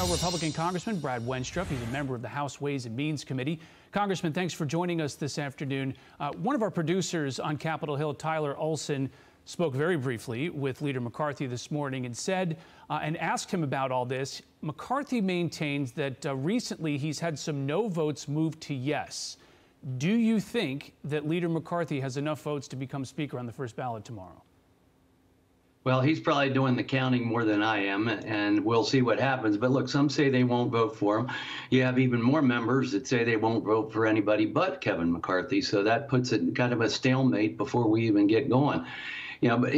now Republican Congressman Brad Wenstrup. He's a member of the House Ways and Means Committee. Congressman, thanks for joining us this afternoon. One of our producers on Capitol Hill, Tyler Olson, spoke very briefly with Leader McCarthy this morning and said, and asked him about all this. McCarthy maintains that recently he's had some no votes move to yes. Do you think that Leader McCarthy has enough votes to become Speaker on the first ballot tomorrow? Well, he's probably doing the counting more than I am, and we'll see what happens. But look, some say they won't vote for him. You have even more members that say they won't vote for anybody but Kevin McCarthy. So that puts it in kind of a stalemate before we even get going. But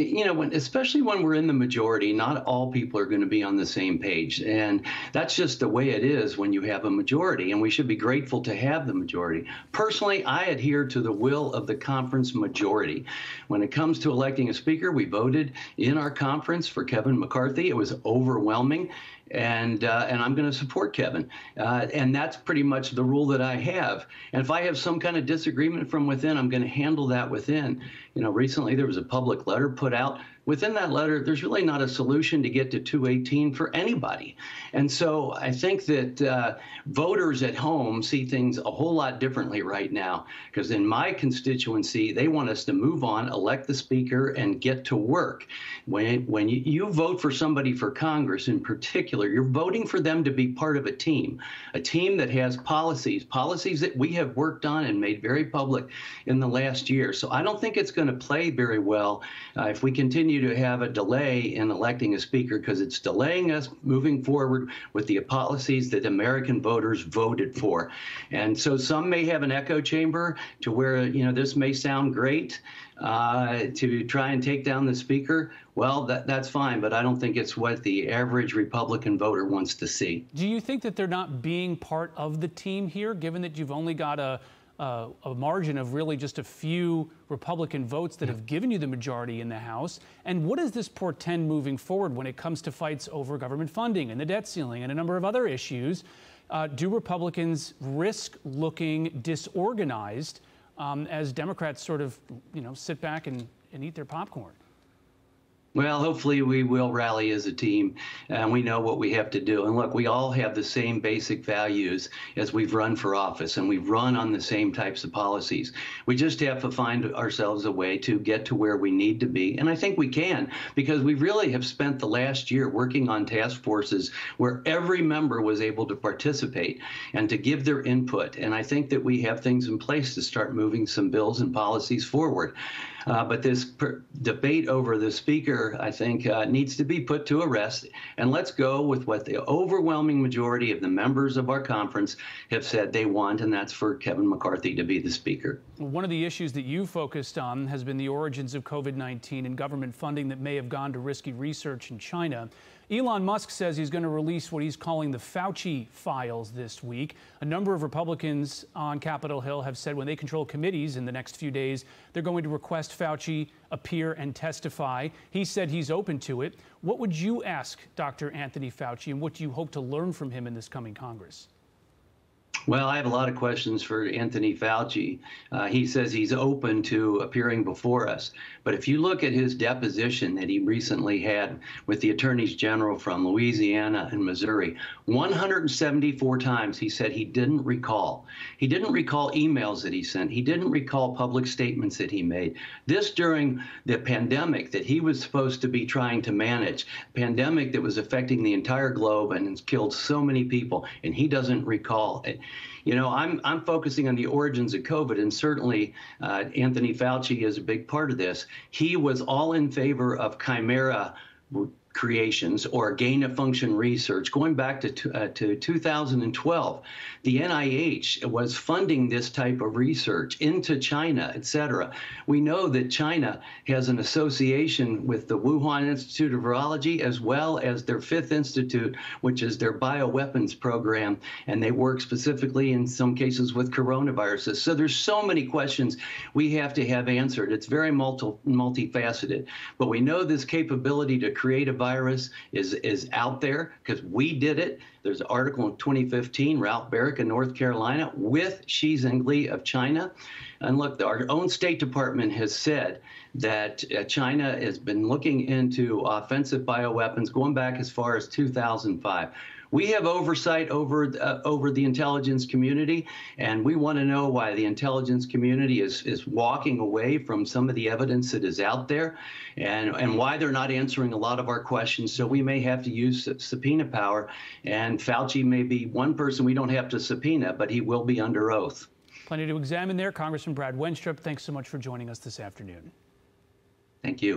especially when we're in the majority, not all people are going to be on the same page. And that's just the way it is when you have a majority, and we should be grateful to have the majority. Personally, I adhere to the will of the conference majority. When it comes to electing a speaker, we voted in our conference for Kevin McCarthy. It was overwhelming. And I'm going to support Kevin. And that's pretty much the rule that I have. And if I have some kind of disagreement from within, I'm going to handle that within. Recently there was a public letter put out. Within that letter, there's really not a solution to get to 218 for anybody. And so I think that voters at home see things a whole lot differently right now, because in my constituency, they want us to move on, elect the speaker, and get to work. When you vote for somebody for Congress in particular, you're voting for them to be part of a team that has policies that we have worked on and made very public in the last year. So I don't think it's going to play very well if we continue to have a delay in electing a speaker, because it's delaying us moving forward with the policies that American voters voted for. And so some may have an echo chamber to where, this may sound great to try and take down the speaker. Well, that's fine, but I don't think it's what the average Republican voter wants to see. Do you think that they're not being part of the team here, given that you've only got a margin of really just a few Republican votes that have given you the majority in the House? And what does this portend moving forward when it comes to fights over government funding and the debt ceiling and a number of other issues? Do Republicans risk looking disorganized as Democrats sort of, sit back and eat their popcorn? Well, hopefully we will rally as a team, and we know what we have to do. And look, we all have the same basic values as we've run for office, and we've run on the same types of policies. We just have to find ourselves a way to get to where we need to be. And I think we can, because we really have spent the last year working on task forces where every member was able to participate and to give their input. And I think that we have things in place to start moving some bills and policies forward. But this debate over the speaker, I think, needs to be put to a rest. And let's go with what the overwhelming majority of the members of our conference have said they want, and that's for Kevin McCarthy to be the speaker. One of the issues that you focused on has been the origins of COVID-19 and government funding that may have gone to risky research in China. Elon Musk says he's going to release what he's calling the Fauci Files this week. A number of Republicans on Capitol Hill have said when they control committees in the next few days, they're going to request Fauci appear and testify. He said he's open to it. What would you ask Dr. Anthony Fauci, and what do you hope to learn from him in this coming Congress? Well, I have a lot of questions for Anthony Fauci. He says he's open to appearing before us. But if you look at his deposition that he recently had with the attorneys general from Louisiana and Missouri, 174 times he said he didn't recall. He didn't recall emails that he sent. He didn't recall public statements that he made. This during the pandemic that he was supposed to be trying to manage, pandemic that was affecting the entire globe and has killed so many people, and he doesn't recall it. I'm focusing on the origins of COVID, and certainly Anthony Fauci is a big part of this. He was all in favor of chimera creations or gain-of-function research going back to 2012. The NIH was funding this type of research into China, et cetera. We know that China has an association with the Wuhan Institute of Virology as well as their Fifth Institute, which is their bioweapons program, and they work specifically in some cases with coronaviruses. So there's so many questions we have to have answered. It's very multifaceted, but we know this capability to create a virus is out there because we did it. There's an article in 2015, Ralph Barrick in North Carolina with Xi Jinping of China. And look, our own State Department has said that China has been looking into offensive bioweapons going back as far as 2005. We have oversight over the intelligence community, and we want to know why the intelligence community is walking away from some of the evidence that is out there, and why they're not answering a lot of our questions. So we may have to use subpoena power, and Fauci may be one person we don't have to subpoena, but he will be under oath. Plenty to examine there. Congressman Brad Wenstrup, thanks so much for joining us this afternoon. Thank you.